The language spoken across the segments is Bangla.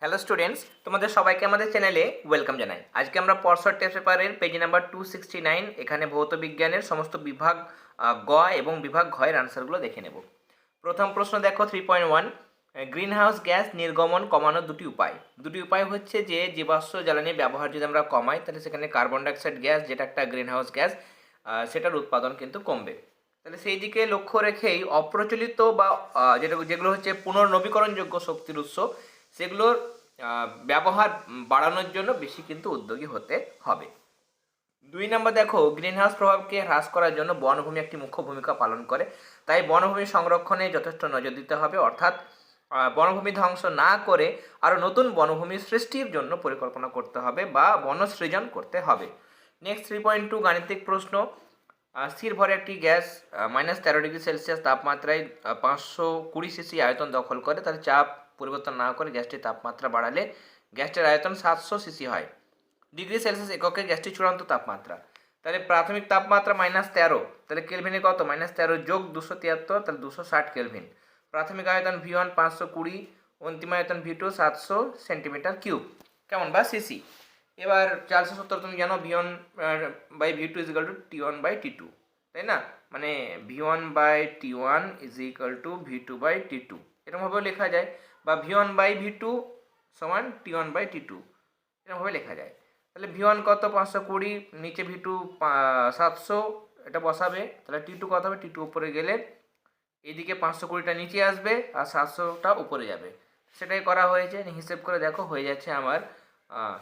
হ্যালো স্টুডেন্টস, তোমাদের সবাইকে আমাদের চ্যানেলে ওয়েলকাম জানাই। আজকে আমরা পর্ষদ টেস্ট পেপারের পেজ নাম্বার 269 এখানে ভৌত বিজ্ঞানের সমস্ত বিভাগ গ এবং বিভাগ ঘয়ের আনসারগুলো দেখে নেব। প্রথম প্রশ্ন দেখো 3.1, গ্রিন হাউস গ্যাস নির্গমন কমানোর দুটি উপায় হচ্ছে যে জীবাশ্ম জ্বালানি ব্যবহার যদি আমরা কমাই তাহলে সেখানে কার্বন ডাইঅক্সাইড গ্যাস, যেটা একটা গ্রিন হাউস গ্যাস, সেটার উৎপাদন কিন্তু কমবে। তাহলে সেই দিকে লক্ষ্য রেখেই অপ্রচলিত বা যেগুলো হচ্ছে পুনর্নবীকরণযোগ্য শক্তির উৎস, সেগুলোর ব্যবহার বাড়ানোর জন্য বেশি কিন্তু উদ্যোগী হতে হবে। 2 নম্বর দেখো, গ্রিনহাউস প্রভাবকে হ্রাস করার জন্য বনভূমি একটি মুখ্য ভূমিকা পালন করে, তাই বনভূমি সংরক্ষণে যথেষ্ট নজর দিতে হবে, অর্থাৎ বনভূমি ধ্বংস না করে আরও নতুন বনভূমি সৃষ্টির জন্য পরিকল্পনা করতে হবে বা বনসৃজন করতে হবে। নেক্সট 3.2 গাণিতিক প্রশ্ন, স্থির ভরে একটি গ্যাস -13°C তাপমাত্রায় 520 সিসি আয়তন দখল করে, তাহলে চাপ পরিবর্তন না করে গ্যাসটির তাপমাত্রা বাড়ালে গ্যাসটির আয়তন 700 সিসি হয়। ডিগ্রি সেলসিয়াস এককে গ্যাসটির চূড়ান্ত তাপমাত্রা, তাহলে প্রাথমিক তাপমাত্রা -13, তাহলে কেলভিনে কত, -13 যোগ 273, তাহলে 260 কেলভিন। প্রাথমিক আয়তন V1 520, অন্তিম আয়তন V2 700 সেন্টিমিটার কিউব, কেমন বা সিসি। এবার 470 তুমি জানো V1/V2 = T1/T2, তাই না? মানে V1/T1 = V2/T2, এরকমভাবেও লেখা যায়, বা V1/V2 = T1/T2, এরকমভাবে লেখা যায়। তাহলে V1 কত, 520, নিচে V2 700, এটা বসাবে, তাহলে T2 কত হবে, T2 উপরে গেলে এইদিকে 520টা নিচে আসবে আর 700টা উপরে যাবে, সেটাই করা হয়েছে। হিসেব করে দেখো হয়ে যাচ্ছে আমার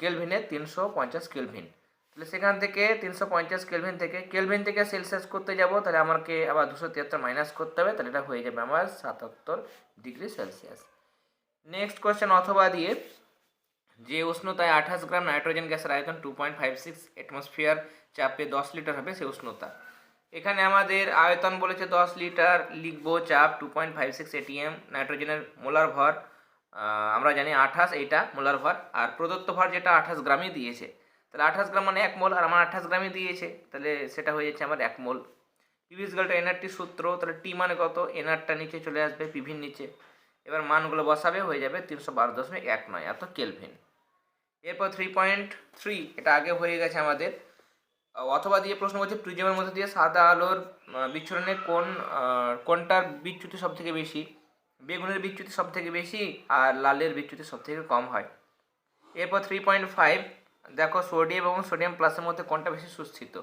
কেলভিনে 350 কেলভিন। তাহলে সেখান থেকে 350 কেলভিন থেকে সেলসিয়াস করতে যাব, তাহলে আমাকে আবার 273 মাইনাস করতে হবে, তাহলে এটা হয়ে যাবে আমার 77°C। নেক্সট কোয়েশ্চেন, অথবা দিয়ে যে উষ্ণতায় 28 গ্রাম নাইট্রোজেন গ্যাসের আয়তন 2.56 অ্যাটমসফিয়ার চাপে 10 লিটার হবে, সেই উষ্ণতা। এখানে আমাদের আয়তন বলেছে 10 লিটার, লিখবো চাপ 2.56 ATM, নাইট্রোজেনের মোলার ভর আমরা জানি 28, এইটা মোলার ভর, আর প্রদত্ত ভর যেটা 28 গ্রামই দিয়েছে, তাহলে 28 গ্রাম মানে 1 মোল, আর আমার 28 গ্রামই দিয়েছে, তাহলে সেটা হয়ে যাচ্ছে আমার 1 মোল। পিভি = এনআরটি সূত্র, তাহলে টি মানে কত, এনআরটা নিচে চলে আসবে পিভির নিচে, এবার মানগুলো বসাবে, হয়ে যাবে 312.19, এত কেলভিন। এরপর 3.3, এটা আগে হয়ে গেছে আমাদের। অথবা দিয়ে প্রশ্ন বলছে প্রিজমের মধ্যে দিয়ে সাদা আলোর বিচ্ছুরণে কোনটার বিচ্যুতি সব থেকে বেশি, বেগুনের বিচ্যুতি সব থেকে বেশি আর লালের বিচ্যুতি সব থেকে কম হয়। এরপর 3.5 দেখো, সোডিয়াম এবং সোডিয়াম প্লাসের মধ্যে কোনটা বেশি সুস্থিত।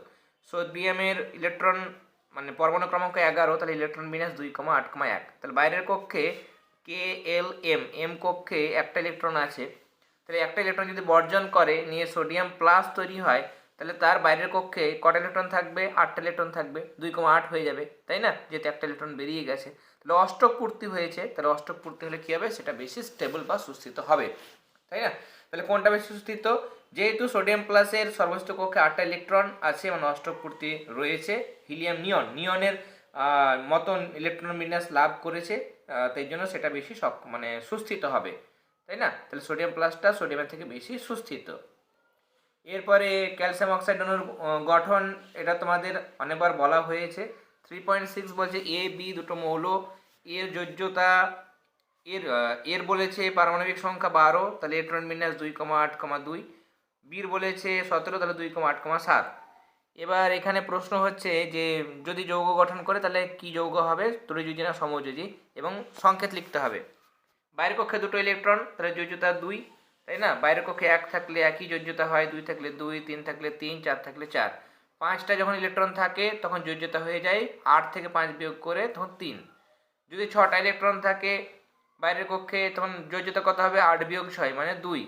সোডিয়ামের ইলেকট্রন মানে পরমাণু ক্রমাঙ্ক 11, তাহলে ইলেকট্রন বিন্যাস 2,8,1, তাহলে বাইরের কক্ষে KLM কক্ষে একটা ইলেকট্রন আছে, তাহলে একটা ইলেকট্রন যদি বর্জন করে নিয়ে সোডিয়াম প্লাস তৈরি হয়, তাহলে তার বাইরের কক্ষে কটা ইলেকট্রন থাকবে, 8টা ইলেকট্রন থাকবে, 2,8 হয়ে যাবে, তাই না? যেহেতু একটা ইলেকট্রন বেরিয়ে গেছে, তাহলে অষ্টক পূর্তি হয়েছে, তাহলে অষ্টক পূর্তি হলে কী হবে, সেটা বেশি স্টেবল বা সুস্থিত হবে, তাই না? তাহলে কোনটা বেশি সুস্থিত, যেহেতু সোডিয়াম প্লাসের সর্বোচ্চ কক্ষে 8টা ইলেকট্রন আছে মানে অষ্টক পূর্তি রয়েছে, হিলিয়াম নিয়নের মতন ইলেকট্রন বিন্যাস লাভ করেছে, তাই জন্য সেটা বেশি মানে সুস্থিত হবে, তাই না? তাহলে সোডিয়াম প্লাসটা সোডিয়ামের থেকে বেশি সুস্থিত। এরপরে ক্যালসিয়াম অক্সাইড অণুর গঠন, এটা তোমাদের অনেকবার বলা হয়েছে। 3.6 বলছে AB দুটো মৌল, এর যোজ্যতা এর বলেছে পারমাণবিক সংখ্যা 12, তাহলে ইলেকট্রন বিন্যাস 2,8,2, বির বলেছে 17, তাহলে 2,8,7। এবার এখানে প্রশ্ন হচ্ছে যে যদি যৌগ গঠন করে তাহলে কি যৌগ হবে, ত্রিযোজী না সমযোজী, এবং সংকেত লিখতে হবে। বাইরের কক্ষে দুটো ইলেকট্রন, তাহলে যোজ্যতা 2, তাই না? বাইরের কক্ষে 1 থাকলে একই যোজ্যতা হয়, 2 থাকলে 2, 3 থাকলে 3, 4 থাকলে 4। 5টা যখন ইলেকট্রন থাকে তখন যোজ্যতা হয়ে যায় 8 থেকে 5 বিয়োগ করে তখন 3। যদি 6টা ইলেকট্রন থাকে বাইরের কক্ষে তখন যোজ্যতা কত হবে, 8 বিয়োগ 6 মানে 2।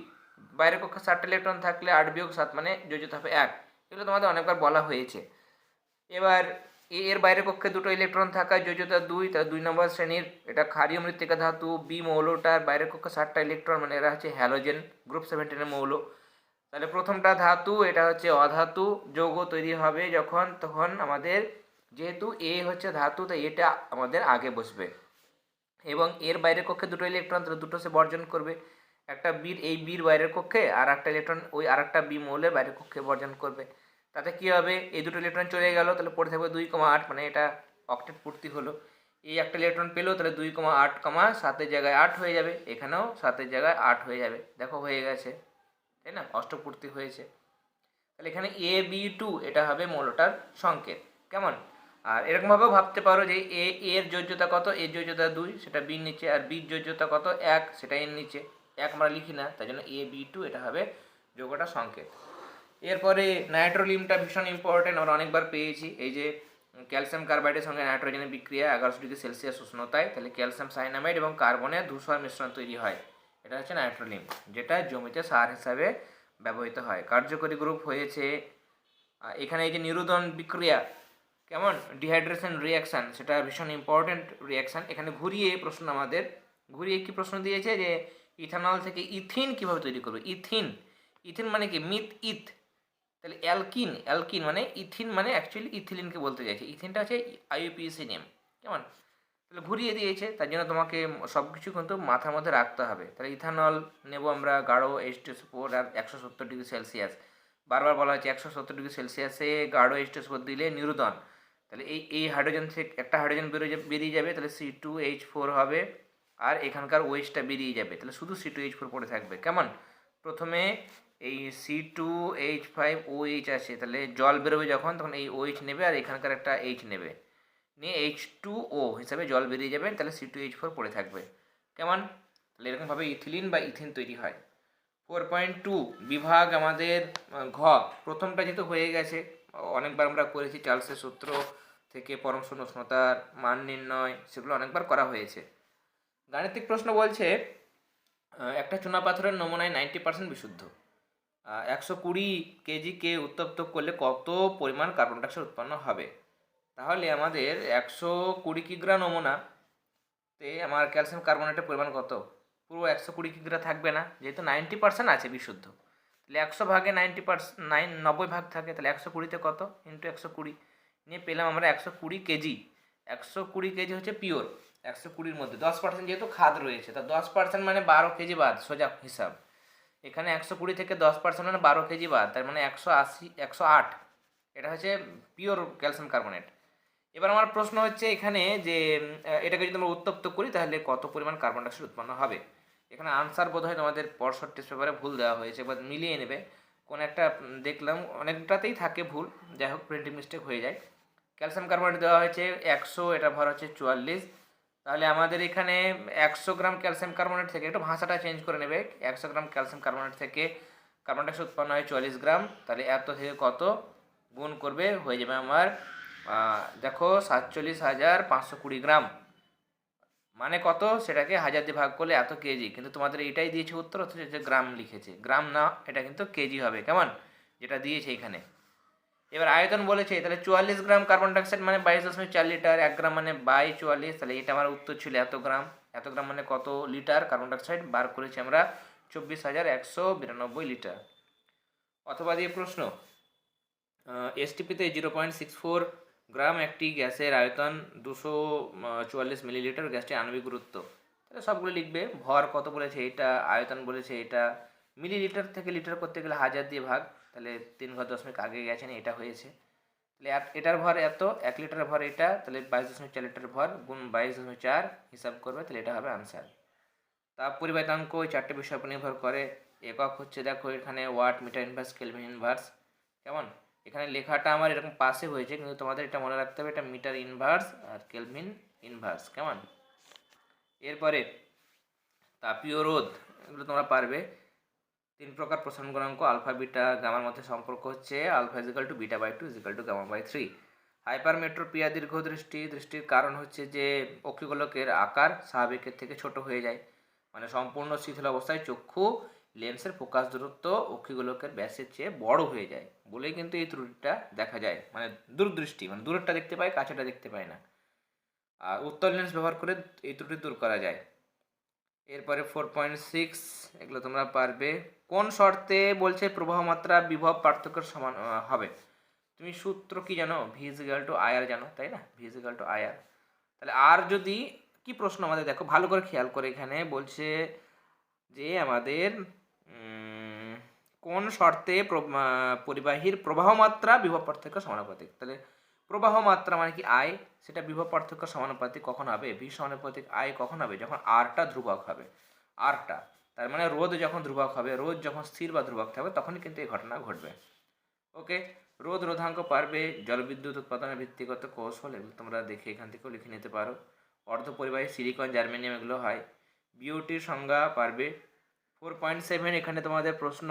বাইরের কক্ষে 7টা ইলেকট্রন থাকলে 8 বিয়োগ 7 মানে যোজ্যতা হবে 1। এগুলো তোমাদের অনেকবার বলা হয়েছে। এবার এর বাইরের কক্ষে দুটো ইলেকট্রন থাকায় যোজ্যতা 2, তাহলে 2 নম্বর শ্রেণীর এটা ক্ষারীয় মৃত্তিকা ধাতু। বি মৌলটার বাইরের কক্ষে 7টা ইলেকট্রন, মানে এরা হচ্ছে হ্যালোজেন গ্রুপ 17 মৌল। তাহলে প্রথমটা ধাতু, এটা হচ্ছে অধাতু। যৌগ তৈরি হবে তখন আমাদের যেহেতু এ হচ্ছে ধাতু, তাই এটা আমাদের আগে বসবে, এবং এর বাইরের কক্ষে দুটো ইলেকট্রন, তাহলে দুটো সে বর্জন করবে, একটা বির বাইরের কক্ষে, আর একটা ইলেকট্রন ওই আর একটা বি মৌলের বাইরের কক্ষে বর্জন করবে। তাতে কি হবে, এই দুটো ইলেকট্রন চলে গেল, তাহলে পড়ে থাকবে 2,8, মানে এটা অক্টেট পূর্তি হলো। এই একটা ইলেকট্রন পেলো, তাহলে 2,8, 7-এর জায়গায় 8 হয়ে যাবে, এখানেও 7-এর জায়গায় 8 হয়ে যাবে। দেখো হয়ে গেছে, তাই না, অষ্টপূর্তি হয়েছে। তাহলে এখানে AB2 এটা হবে মৌলটার সংকেত। কেমন? আর এরকমভাবেও ভাবতে পারো যে এর যোজ্যতা কত, এর যোজ্যতা 2, সেটা বির নিচে, আর বির যোজ্যতা কত 1, সেটা এর নিচে। 1 আমরা লিখি না, তাই জন্য AB2 এটা হবে যৌগটার সংকেত। এরপরে নাইট্রোলিমটা ভীষণ ইম্পর্টেন্ট, আমরা অনেকবার পেয়েছি। এই যে ক্যালসিয়াম কার্বাইডের সঙ্গে নাইট্রোজেনের বিক্রিয়া 1100°C উষ্ণতায়, তাহলে ক্যালসিয়াম সাইনামাইড এবং কার্বনের ধূসর মিশ্রণ তৈরি হয়, এটা হচ্ছে নাইট্রোলিম, যেটা জমিতে সার হিসাবে ব্যবহৃত হয়। কার্যকরী গ্রুপ হয়েছে এখানে এই যে নিরুদন বিক্রিয়া, কেমন, ডিহাইড্রেশন রিয়াকশান, সেটা ভীষণ ইম্পর্টেন্ট রিয়াকশান। এখানে ঘুরিয়ে প্রশ্ন, আমাদের ঘুরিয়ে কি প্রশ্ন দিয়েছে যে ইথানল থেকে ইথিন কিভাবে তৈরি করবে। ইথিন, ইথিন মানে কি, মিথ ইথ, তাহলে অ্যালকিন, অ্যালকিন মানে ইথিন, মানে অ্যাকচুয়ালি ইথিলিনকে বলতে চাইছে। ইথিনটা হচ্ছে IUPAC নেম, কেমন, তাহলে ঘুরিয়ে দিয়েছে, তার জন্য তোমাকে সব কিছু কিন্তু মাথার মধ্যে রাখতে হবে। তাহলে ইথানল নেব আমরা গাঢ় H2SO4 আর 170°C, বারবার বলা হচ্ছে 170°C গাঢ় H2SO4 দিলে নিরুদন, তাহলে এই হাইড্রোজেন থেকে একটা হাইড্রোজেন বেরিয়ে যাবে, তাহলে C2H4 হবে, আর এখানকার OH-টা বেরিয়ে যাবে, তাহলে শুধু C2H4 পড়ে থাকবে। কেমন, প্রথমে এই C2H5OH আছে, তাহলে জল বেরোবে যখন, তখন এই OH নেবে আর এখানকার একটা H নেবে, নিয়ে H2O হিসাবে জল বেরিয়ে যাবে, তাহলে C2H4 পড়ে থাকবে। কেমন, তাহলে এরকমভাবে ইথিলিন বা ইথিন তৈরি হয়। 4.2 বিভাগ আমাদের ঘ, প্রথমটা যেহেতু হয়ে গেছে, অনেকবার আমরা করেছি, চার্লসের সূত্র থেকে পরম শূন্য উষ্ণতার মান নির্ণয়, সেগুলো অনেকবার করা হয়েছে। গাণিতিক প্রশ্ন বলছে একটা চুনাপাথরের নমুনায় 90% বিশুদ্ধ, 120 কেজিকে উত্তপ্ত করলে কত পরিমাণ কার্বন ডাইঅক্সাইড উৎপন্ন হবে। তাহলে আমাদের 120 কিগ্রা নমুনাতে আমার ক্যালসিয়াম কার্বনেটের পরিমাণ কত, পুরো 120 কিগ্রা থাকবে না, যেহেতু 90% আছে বিশুদ্ধ, তাহলে 100 ভাগে 90%, 90 ভাগ থাকে, তাহলে 120-তে কত, ইন্টু 120 নিয়ে পেলাম আমরা 120 কেজি। 120 কেজি হচ্ছে পিওর, 120-র মধ্যে 10% যেহেতু খাদ রয়েছে, তা 10% মানে 12 কেজি বাদ, সোজা হিসাব। এখানে 120 থেকে 10% মানে 12 কেজি বাদ, তার মানে 180, 108, এটা হচ্ছে পিওর ক্যালসিয়াম কার্বনেট। এবার আমার প্রশ্ন হচ্ছে এখানে যে এটাকে যদি আমরা উত্তপ্ত করি তাহলে কত পরিমাণ কার্বন ডাইঅক্সাইড উৎপন্ন হবে। এখানে আনসার বোধ হয় তোমাদের পরশর টেস্ট পেপারে ভুল দেওয়া হয়েছে, এবার মিলিয়ে নেবে। কোন একটা দেখলাম অনেকটাতেই থাকে ভুল, যাই হোক প্রিন্টিং মিস্টেক হয়ে যায়। ক্যালসিয়াম কার্বনেট দেওয়া হয়েছে 100, এটা ভর হচ্ছে 44, তাহলে আমাদের এখানে 100 গ্রাম ক্যালসিয়াম কার্বনেট থেকে, একটু ভাষাটা চেঞ্জ করে নেবে, 100 গ্রাম ক্যালসিয়াম কার্বনেট থেকে কার্বন ডাইঅক্সাইড উৎপন্ন হয় 44 গ্রাম, তাহলে এত থেকে কত গুণ করবে, হয়ে যাবে আমার দেখো 47,520 গ্রাম, মানে কত, সেটাকে 1000 দিয়ে ভাগ করলে এত কেজি, কিন্তু তোমাদের এটাই দিয়েছে উত্তর, অথচ যে গ্রাম লিখেছে, গ্রাম না, এটা কিন্তু কেজি হবে। কেমন, যেটা দিয়েছে এখানে। এবার আয়তন বলেছে, তাহলে 44 গ্রাম কার্বন ডাইঅক্সাইড মানে 22.4 লিটার, 1 গ্রাম মানে 44, তাহলে এটা আমার উত্তর ছিল এত গ্রাম। এত গ্রাম মানে কত লিটার কার্বন ডাইঅক্সাইড বার করেছি আমরা, 24,192 লিটার। অথবা দিয়ে প্রশ্ন, STPতে 0.64 গ্রাম একটি গ্যাসের আয়তন, 244 মিলিলিটার, গ্যাসটির আণবিক গুরুত্ব, তাহলে সবগুলো লিখবে। ভর কত বলেছে এটা, আয়তন বলেছে এটা, মিলিলিটার থেকে লিটার করতে গেলে 1000 দিয়ে ভাগ, তাহলে 3 ঘর দশমিক আগে গেছেন, এটা হয়েছে। তাহলে এটার ভর এত, 1 লিটারের ভর এটা, তাহলে 22.4 লিটার ভর গুণ 22.4 হিসাব করবে, তাহলে এটা হবে আনসার। তাপ পরিবাহিতাঙ্ক ওই 4টে বিষয়ের উপর নির্ভর করে। একক হচ্ছে দেখো এখানে watt, meter inverse, kelvin inverse. কেমন, এখানে লেখাটা আমার এরকম পাশে হয়েছে, কিন্তু তোমাদের এটা মনে রাখতে হবে, এটা মিটার ইনভার্স আর কেলভিন ইনভার্স। কেমন, এরপরে তাপীয় রোধ, এগুলো তোমরা পারবে। 3 প্রকার প্রসারণ গুণাঙ্ক, আলফা বিটা গামার মধ্যে সম্পর্ক হচ্ছে alpha equal to beta by 2 equal to gamma by 3। Hypermetropia দৃষ্টির কারণ হচ্ছে যে অক্ষিগোলকের আকার স্বাভাবিকের থেকে ছোট হয়ে যায়, মানে সম্পূর্ণ শিথিল অবস্থায় চক্ষু লেন্সের ফোকাস দূরত্ব অক্ষিগোলকের ব্যাসের চেয়ে বড় হয়ে যায় বলেই কিন্তু এই ত্রুটিটা দেখা যায়, মানে দূরদৃষ্টি, মানে দূরেরটা দেখতে পায়, কাছেটা দেখতে পায় না। আর উত্তল লেন্স ব্যবহার করে এই ত্রুটি দূর করা যায়। এরপরে 4.6, এগুলো তোমরা পারবে। কোন শর্তে বলছে প্রবাহ মাত্রা বিভব পার্থক্যের সমান হবে। তুমি সূত্র কি জানো, V is equal to IR জানো, তাই না, V is equal to IR. তাহলে আর যদি কি প্রশ্ন আমাদের দেখো ভালো করে খেয়াল করে, এখানে বলছে যে আমাদের কোন শর্তে পরিবাহীর প্রবাহ মাত্রা বিভব পার্থক্য সমানুপাতিক। তাহলে প্রবাহ মাত্রা মানে কি আই, সেটা বিভব পার্থক্য সমানুপাতিক কখন হবে, ভি সমানুপাতিক আই কখন হবে, যখন আরটা ধ্রুবক হবে। আরটা তার মানে রোধ যখন ধ্রুবক হবে, রোধ যখন স্থির বা ধ্রুবক থাকবে তখনই কিন্তু এই ঘটনা ঘটবে। ওকে, রোধ রোধাঙ্ক পারবে, জলবিদ্যুৎ উৎপাদনের ভিত্তিগত কৌশল, এগুলো তোমরা দেখে এখান থেকেও লিখে নিতে পারো। অর্ধপরিবাহী সিলিকন, জার্মেনিয়াম এগুলো হয়। বিওটির সংজ্ঞা পারবে। 4.7 এখানে তোমাদের প্রশ্ন,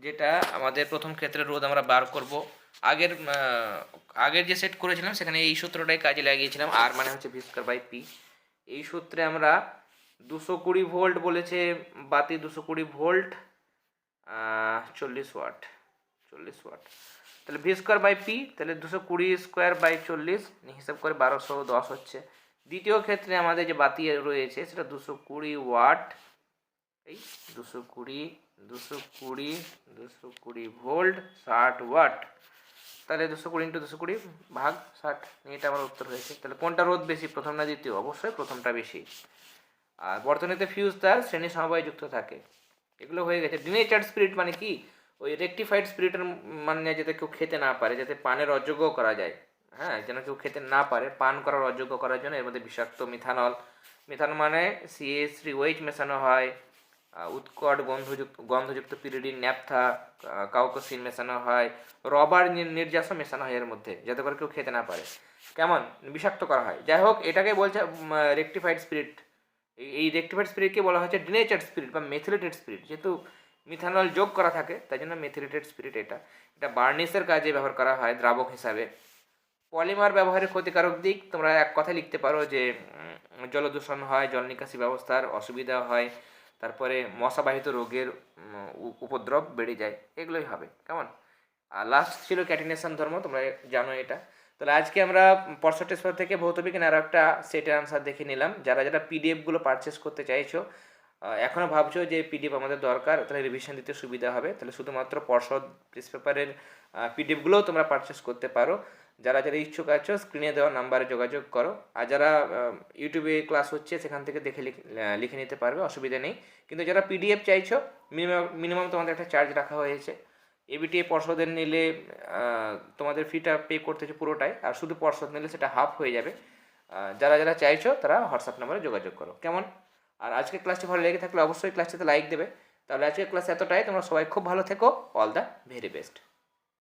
যেটা আমাদের প্রথম ক্ষেত্রে রোধ আমরা বার করব। আগের যে সেট করেছিলাম সেখানে এই সূত্রটাই কাজে লাগিয়েছিলাম, আর মানে হচ্ছে ভি স্কয়ার বাই পি। এই সূত্রে আমরা 220 ভোল্ট বলেছে বাতি, 220 ভোল্ট, 40 ওয়াট, 40 ওয়াট, তাহলে ভি স্কোয়ার বাই পি, তাহলে 220 স্কোয়ার বাই 40 হিসাব করে 1210 হচ্ছে। দ্বিতীয় ক্ষেত্রে আমাদের যে বাতি রয়েছে সেটা 220 ওয়াট, এই 220 ভোল্ট 60 ওয়াট, তাহলে 220 × 220 ভাগ 60, এটা আমার উত্তর হয়েছে। তাহলে কোনটা রোধ বেশি, প্রথম না দ্বিতীয়? অবশ্যই প্রথমটা বেশি। আর বর্তনীতে ফিউজ তার শ্রেণী সমবায় যুক্ত থাকে, এগুলো হয়ে গেছে। ডিনেচার্ড স্পিরিট মানে কি, ওই রেকটিফাইড স্পিরিটের মানে যাতে কেউ খেতে না পারে, যাতে পানের অযোগ্য করা যায়, হ্যাঁ, যেন কেউ খেতে না পারে, পান করার অযোগ্য করার জন্য এর মধ্যে বিষাক্ত মিথানল, মিথানল মানে CH3OH মেশানো হয়, উৎকট গন্ধযুক্ত পিরিডিন, ন্যাপথা, কাউকোসিন মেশানো হয়, রবার নির্যাসও মেশানো হয় এর মধ্যে, যাতে করে কেউ খেতে না পারে, কেমন বিষাক্ত করা হয়। যাই হোক, এটাকে বলছে রেকটিফাইড স্পিরিট। এই রেকটিফাইড স্পিরিটকে বলা হচ্ছে ডিনেচার্ড স্পিরিট বা মেথিলেটেড স্পিরিট, যেহেতু মিথানল যোগ করা থাকে তাই জন্য মেথিলেটেড স্পিরিট। এটা বার্নিশের কাজে ব্যবহার করা হয় দ্রাবক হিসাবে। পলিমার ব্যবহারের ক্ষতিকারক দিক তোমরা এক কথায় লিখতে পারো যে জলদূষণ হয়, জল নিকাশি ব্যবস্থার অসুবিধা হয়, তারপরে মশাবাহিত রোগের উপদ্রব বেড়ে যায়, এগুলোই হবে, কেমন। আর লাস্ট ছিল ক্যাটিনেশন ধর্ম, তোমরা জানো এটা। তাহলে আজকে আমরা পরশটের থেকে ভৌত বিজ্ঞান আরও একটা সেটের আনসার দেখে নিলাম। যারা যারা পিডিএফগুলো পারচেস করতে চাইছো, এখনও ভাবছো যে পিডিএফ আমাদের দরকার, তাহলে রিভিশন দিতে সুবিধা হবে, তাহলে শুধুমাত্র পর্ষদ প্রেস পেপারের পিডিএফগুলোও তোমরা পারচেস করতে পারো। যারা যারা ইচ্ছুক আছো স্ক্রিনে দেওয়া নাম্বারে যোগাযোগ করো, আর যারা ইউটিউবে ক্লাস হচ্ছে সেখান থেকে দেখে লিখে নিতে পারবে, অসুবিধা নেই। কিন্তু যারা পিডিএফ চাইছো, মিনিমাম তোমাদের একটা চার্জ রাখা হয়েছে। এবিটিএ পর্ষদের নিলে তোমাদের ফিটা পে করতে হচ্ছে পুরোটাই, আর শুধু পর্ষদ নিলে সেটা হাফ হয়ে যাবে। যারা যারা চাইছো তারা হোয়াটসঅ্যাপ নাম্বারে যোগাযোগ করো, কেমন। আর আজকের ক্লাসটি ভালো লেগে থাকলে অবশ্যই ক্লাসটিতে লাইক দেবে। তাহলে আজকের ক্লাস এতটাই, তোমরা সবাই খুব ভালো থেকো, অল দ্য ভেরি বেস্ট।